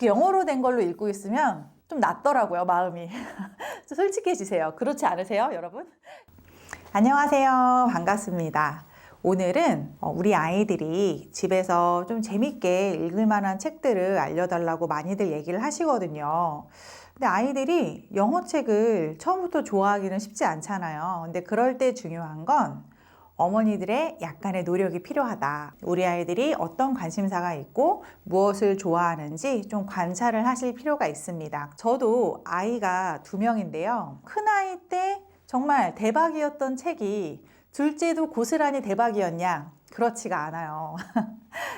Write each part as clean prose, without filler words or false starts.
영어로 된 걸로 읽고 있으면 좀 낫더라고요, 마음이. 좀 솔직해지세요. 그렇지 않으세요, 여러분? 안녕하세요. 반갑습니다. 오늘은 우리 아이들이 집에서 좀 재밌게 읽을 만한 책들을 알려달라고 많이들 얘기를 하시거든요. 근데 아이들이 영어 책을 처음부터 좋아하기는 쉽지 않잖아요. 근데 그럴 때 중요한 건 어머니들의 약간의 노력이 필요하다. 우리 아이들이 어떤 관심사가 있고 무엇을 좋아하는지 좀 관찰을 하실 필요가 있습니다. 저도 아이가 2명인데요. 큰아이 때 정말 대박이었던 책이 둘째도 고스란히 대박이었냐? 그렇지가 않아요.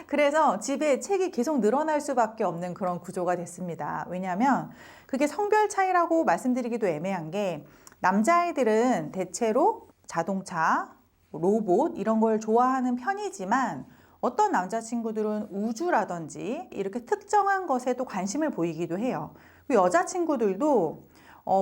그래서 집에 책이 계속 늘어날 수밖에 없는 그런 구조가 됐습니다. 왜냐하면 그게 성별 차이라고 말씀드리기도 애매한 게 남자아이들은 대체로 자동차, 로봇 이런 걸 좋아하는 편이지만 어떤 남자친구들은 우주라든지 이렇게 특정한 것에도 관심을 보이기도 해요. 여자친구들도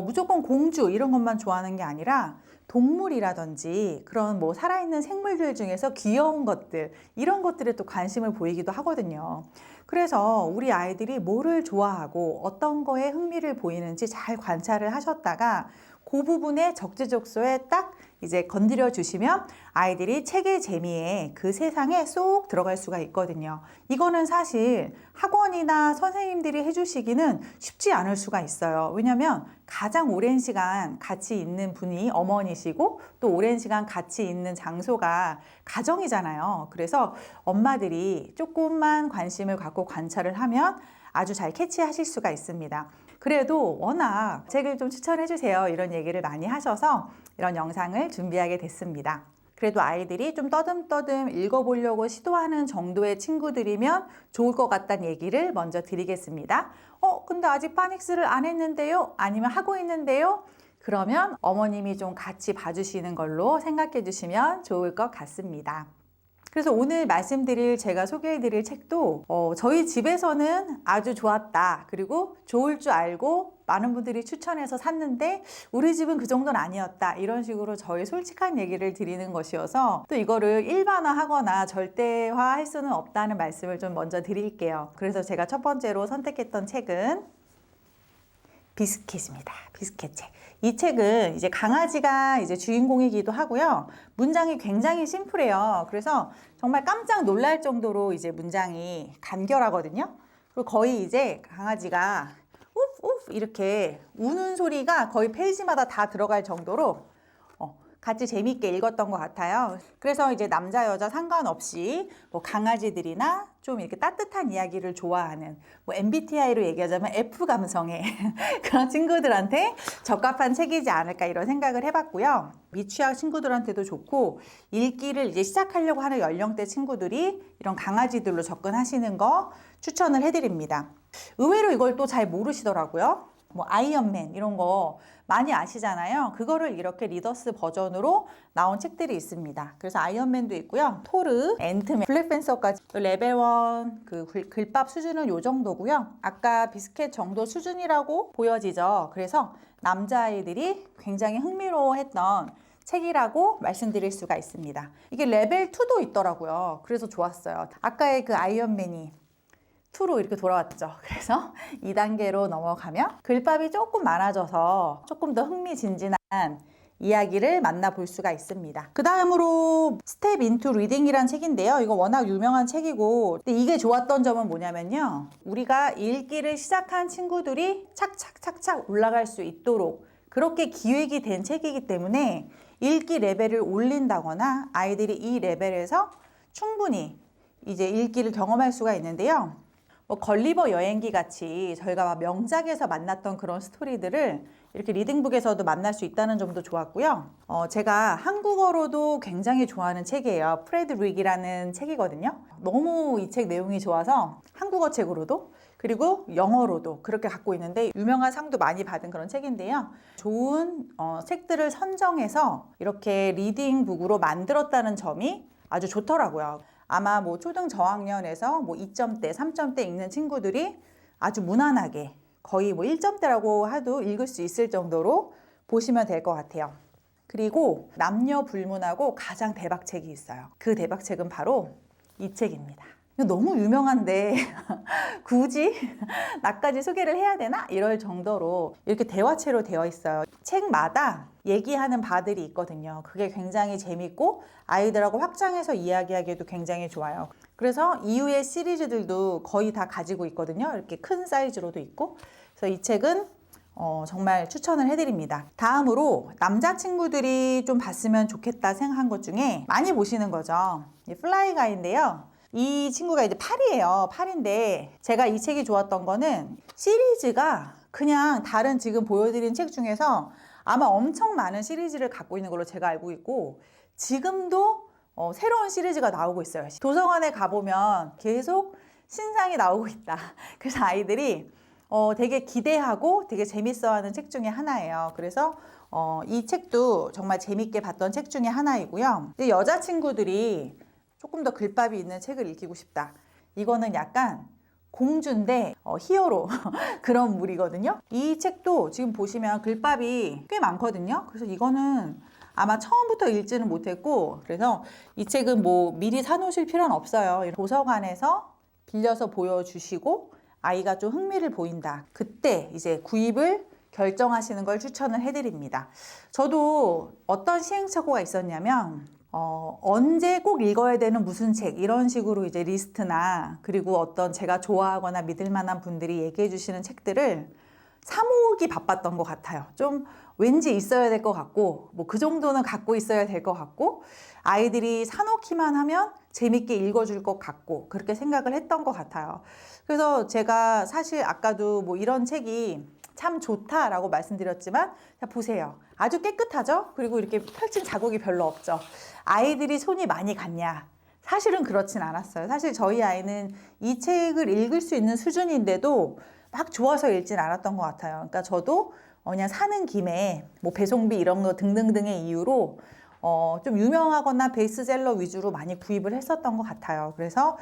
무조건 공주 이런 것만 좋아하는 게 아니라 동물이라든지 그런 뭐 살아있는 생물들 중에서 귀여운 것들 이런 것들에 또 관심을 보이기도 하거든요. 그래서 우리 아이들이 뭐를 좋아하고 어떤 거에 흥미를 보이는지 잘 관찰을 하셨다가 그 부분에 적재적소에 딱 이제 건드려 주시면 아이들이 책의 재미에 그 세상에 쏙 들어갈 수가 있거든요. 이거는 사실 학원이나 선생님들이 해주시기는 쉽지 않을 수가 있어요. 왜냐하면 가장 오랜 시간 같이 있는 분이 어머니시고 또 오랜 시간 같이 있는 장소가 가정이잖아요. 그래서 엄마들이 조금만 관심을 갖고 관찰을 하면 아주 잘 캐치하실 수가 있습니다. 그래도 워낙 책을 좀 추천해 주세요 이런 얘기를 많이 하셔서 이런 영상을 준비하게 됐습니다. 그래도 아이들이 좀 떠듬떠듬 읽어보려고 시도하는 정도의 친구들이면 좋을 것 같다는 얘기를 먼저 드리겠습니다. 근데 아직 파닉스를 안 했는데요? 아니면 하고 있는데요? 그러면 어머님이 좀 같이 봐주시는 걸로 생각해 주시면 좋을 것 같습니다. 그래서 오늘 말씀드릴 제가 소개해드릴 책도 저희 집에서는 아주 좋았다. 그리고 좋을 줄 알고 많은 분들이 추천해서 샀는데 우리 집은 그 정도는 아니었다. 이런 식으로 저희 솔직한 얘기를 드리는 것이어서 또 이거를 일반화하거나 절대화할 수는 없다는 말씀을 좀 먼저 드릴게요. 그래서 제가 첫 번째로 선택했던 책은 비스킷입니다. 비스킷 책. 이 책은 이제 강아지가 이제 주인공이기도 하고요. 문장이 굉장히 심플해요. 그래서 정말 깜짝 놀랄 정도로 이제 문장이 간결하거든요. 그리고 거의 이제 강아지가 우프 이렇게 우는 소리가 거의 페이지마다 다 들어갈 정도로 같이 재미있게 읽었던 것 같아요. 그래서 이제 남자 여자 상관없이 뭐 강아지들이나 좀 이렇게 따뜻한 이야기를 좋아하는 뭐 MBTI로 얘기하자면 F 감성의 그런 친구들한테 적합한 책이지 않을까 이런 생각을 해봤고요. 미취학 친구들한테도 좋고 읽기를 이제 시작하려고 하는 연령대 친구들이 이런 강아지들로 접근하시는 거 추천을 해드립니다. 의외로 이걸 또 잘 모르시더라고요. 뭐 아이언맨 이런 거 많이 아시잖아요. 그거를 이렇게 리더스 버전으로 나온 책들이 있습니다. 그래서 아이언맨도 있고요. 토르, 앤트맨, 블랙팬서까지 레벨 1 그 글밥 수준은 요 정도고요. 아까 비스켓 정도 수준이라고 보여지죠. 그래서 남자아이들이 굉장히 흥미로워했던 책이라고 말씀드릴 수가 있습니다. 이게 레벨 2도 있더라고요. 그래서 좋았어요. 아까의 그 아이언맨이 2로 이렇게 돌아왔죠. 그래서 2단계로 넘어가면 글밥이 조금 많아져서 조금 더 흥미진진한 이야기를 만나볼 수가 있습니다. 그 다음으로 스텝 인투 리딩이란 책인데요. 이거 워낙 유명한 책이고 근데 이게 좋았던 점은 뭐냐면요. 우리가 읽기를 시작한 친구들이 착착착착 올라갈 수 있도록 그렇게 기획이 된 책이기 때문에 읽기 레벨을 올린다거나 아이들이 이 레벨에서 충분히 이제 읽기를 경험할 수가 있는데요. 뭐 걸리버 여행기 같이 저희가 막 명작에서 만났던 그런 스토리들을 이렇게 리딩북에서도 만날 수 있다는 점도 좋았고요. 제가 한국어로도 굉장히 좋아하는 책이에요. 프레드 릭이라는 책이거든요. 너무 이 책 내용이 좋아서 한국어 책으로도 그리고 영어로도 그렇게 갖고 있는데 유명한 상도 많이 받은 그런 책인데요. 좋은 책들을 선정해서 이렇게 리딩북으로 만들었다는 점이 아주 좋더라고요. 아마 뭐 초등 저학년에서 뭐 2점대, 3점대 읽는 친구들이 아주 무난하게 거의 뭐 1점대라고 해도 읽을 수 있을 정도로 보시면 될 것 같아요. 그리고 남녀 불문하고 가장 대박책이 있어요. 그 대박책은 바로 이 책입니다. 너무 유명한데 굳이 나까지 소개를 해야 되나? 이럴 정도로 이렇게 대화체로 되어 있어요. 책마다 얘기하는 바들이 있거든요. 그게 굉장히 재밌고 아이들하고 확장해서 이야기하기에도 굉장히 좋아요. 그래서 이후의 시리즈들도 거의 다 가지고 있거든요. 이렇게 큰 사이즈로도 있고. 그래서 이 책은 정말 추천을 해드립니다. 다음으로 남자친구들이 좀 봤으면 좋겠다 생각한 것 중에 많이 보시는 거죠. 플라이 가이인데요. 이 친구가 이제 8이에요. 8인데 제가 이 책이 좋았던 거는 시리즈가 그냥 다른 지금 보여드린 책 중에서 아마 엄청 많은 시리즈를 갖고 있는 걸로 제가 알고 있고 지금도 새로운 시리즈가 나오고 있어요. 도서관에 가보면 계속 신상이 나오고 있다. 그래서 아이들이 되게 기대하고 되게 재밌어하는 책 중에 하나예요. 그래서 이 책도 정말 재밌게 봤던 책 중에 하나이고요. 여자친구들이 조금 더 글밥이 있는 책을 읽히고 싶다. 이거는 약간 공주인데 히어로 그런 물이거든요. 이 책도 지금 보시면 글밥이 꽤 많거든요. 그래서 이거는 아마 처음부터 읽지는 못했고 그래서 이 책은 뭐 미리 사놓으실 필요는 없어요. 도서관에서 빌려서 보여주시고 아이가 좀 흥미를 보인다. 그때 이제 구입을 결정하시는 걸 추천을 해드립니다. 저도 어떤 시행착오가 있었냐면 언제 꼭 읽어야 되는 무슨 책 이런 식으로 이제 리스트나 그리고 어떤 제가 좋아하거나 믿을 만한 분들이 얘기해 주시는 책들을 사모으기 바빴던 것 같아요. 좀 왠지 있어야 될 것 같고 뭐 그 정도는 갖고 있어야 될 것 같고 아이들이 사놓기만 하면 재밌게 읽어줄 것 같고 그렇게 생각을 했던 것 같아요. 그래서 제가 사실 아까도 뭐 이런 책이 참 좋다라고 말씀드렸지만 자 보세요. 아주 깨끗하죠? 그리고 이렇게 펼친 자국이 별로 없죠. 아이들이 손이 많이 갔냐? 사실은 그렇진 않았어요. 사실 저희 아이는 이 책을 읽을 수 있는 수준인데도 막 좋아서 읽진 않았던 것 같아요. 그러니까 저도 그냥 사는 김에 뭐 배송비 이런 거 등등등의 이유로 좀 유명하거나 베스트셀러 위주로 많이 구입을 했었던 것 같아요. 그래서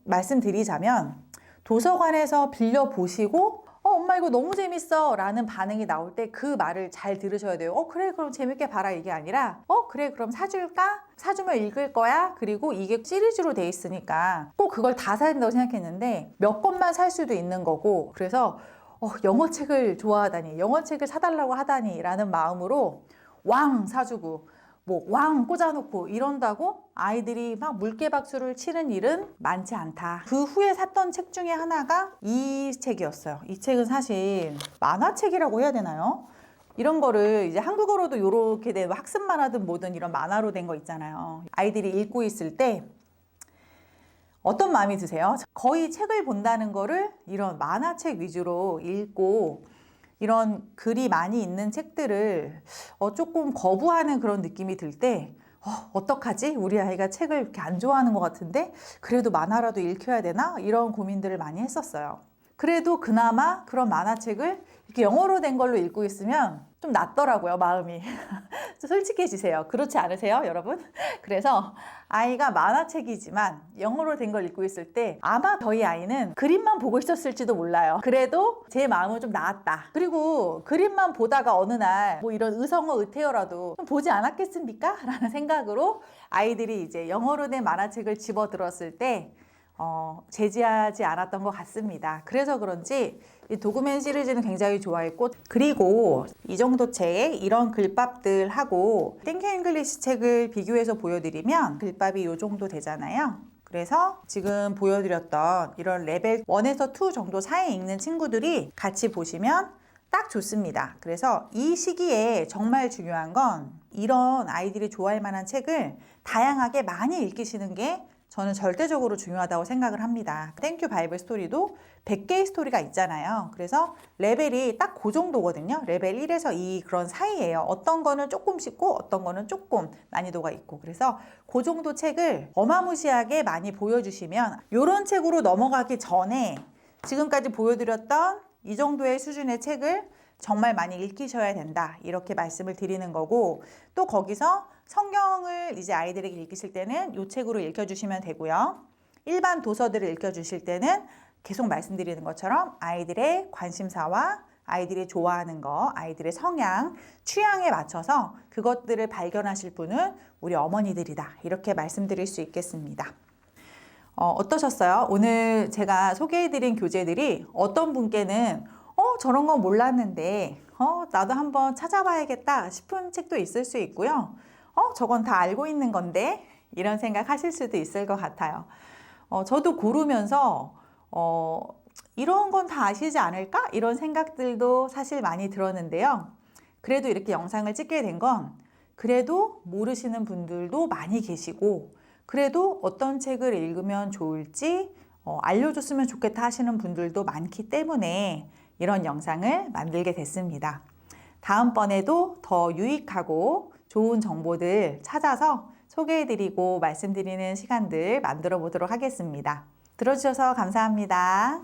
말씀드리자면 도서관에서 빌려보시고 엄마 이거 너무 재밌어 라는 반응이 나올 때 그 말을 잘 들으셔야 돼요. 그래 그럼 재밌게 봐라 이게 아니라 그래 그럼 사줄까? 사주면 읽을 거야? 그리고 이게 시리즈로 돼 있으니까 꼭 그걸 다 사야 된다고 생각했는데 몇 권만 살 수도 있는 거고 그래서 영어 책을 좋아하다니 영어 책을 사달라고 하다니 라는 마음으로 왕 사주고 뭐 왕 꽂아놓고 이런다고 아이들이 막 물개박수를 치는 일은 많지 않다. 그 후에 샀던 책 중에 하나가 이 책이었어요. 이 책은 사실 만화책이라고 해야 되나요? 이런 거를 이제 한국어로도 이렇게 된 학습 만화든 뭐든 이런 만화로 된 거 있잖아요. 아이들이 읽고 있을 때 어떤 마음이 드세요? 거의 책을 본다는 거를 이런 만화책 위주로 읽고 이런 글이 많이 있는 책들을 조금 거부하는 그런 느낌이 들 때 어떡하지? 우리 아이가 책을 이렇게 안 좋아하는 것 같은데 그래도 만화라도 읽혀야 되나? 이런 고민들을 많이 했었어요. 그래도 그나마 그런 만화책을 이렇게 영어로 된 걸로 읽고 있으면 좀 낫더라고요, 마음이. 솔직해지세요. 그렇지 않으세요, 여러분? 그래서 아이가 만화책이지만 영어로 된 걸 읽고 있을 때 아마 저희 아이는 그림만 보고 있었을지도 몰라요. 그래도 제 마음은 좀 나았다. 그리고 그림만 보다가 어느 날 뭐 이런 의성어 의태어라도 좀 보지 않았겠습니까? 라는 생각으로 아이들이 이제 영어로 된 만화책을 집어들었을 때 제지하지 않았던 것 같습니다. 그래서 그런지 이 도그맨 시리즈는 굉장히 좋아했고 그리고 이 정도 책 이런 글밥들하고 땡큐 잉글리시 책을 비교해서 보여드리면 글밥이 이 정도 되잖아요. 그래서 지금 보여드렸던 이런 레벨 1에서 2 정도 사이에 읽는 친구들이 같이 보시면 딱 좋습니다. 그래서 이 시기에 정말 중요한 건 이런 아이들이 좋아할 만한 책을 다양하게 많이 읽으시는 게 저는 절대적으로 중요하다고 생각을 합니다. 땡큐 바이블 스토리도 100개의 스토리가 있잖아요. 그래서 레벨이 딱 그 정도거든요. 레벨 1에서 2 그런 사이예요. 어떤 거는 조금 쉽고 어떤 거는 조금 난이도가 있고 그래서 그 정도 책을 어마무시하게 많이 보여주시면 이런 책으로 넘어가기 전에 지금까지 보여드렸던 이 정도의 수준의 책을 정말 많이 읽히셔야 된다 이렇게 말씀을 드리는 거고 또 거기서 성경을 이제 아이들에게 읽으실 때는 이 책으로 읽혀주시면 되고요. 일반 도서들을 읽혀주실 때는 계속 말씀드리는 것처럼 아이들의 관심사와 아이들이 좋아하는 거, 아이들의 성향, 취향에 맞춰서 그것들을 발견하실 분은 우리 어머니들이다 이렇게 말씀드릴 수 있겠습니다. 어떠셨어요? 오늘 제가 소개해드린 교재들이 어떤 분께는 저런 건 몰랐는데 나도 한번 찾아봐야겠다 싶은 책도 있을 수 있고요. 저건 다 알고 있는 건데 이런 생각 하실 수도 있을 것 같아요. 저도 고르면서 이런 건 다 아시지 않을까? 이런 생각들도 사실 많이 들었는데요. 그래도 이렇게 영상을 찍게 된 건 그래도 모르시는 분들도 많이 계시고 그래도 어떤 책을 읽으면 좋을지 알려줬으면 좋겠다 하시는 분들도 많기 때문에 이런 영상을 만들게 됐습니다. 다음번에도 더 유익하고 좋은 정보들 찾아서 소개해드리고 말씀드리는 시간들 만들어 보도록 하겠습니다. 들어주셔서 감사합니다.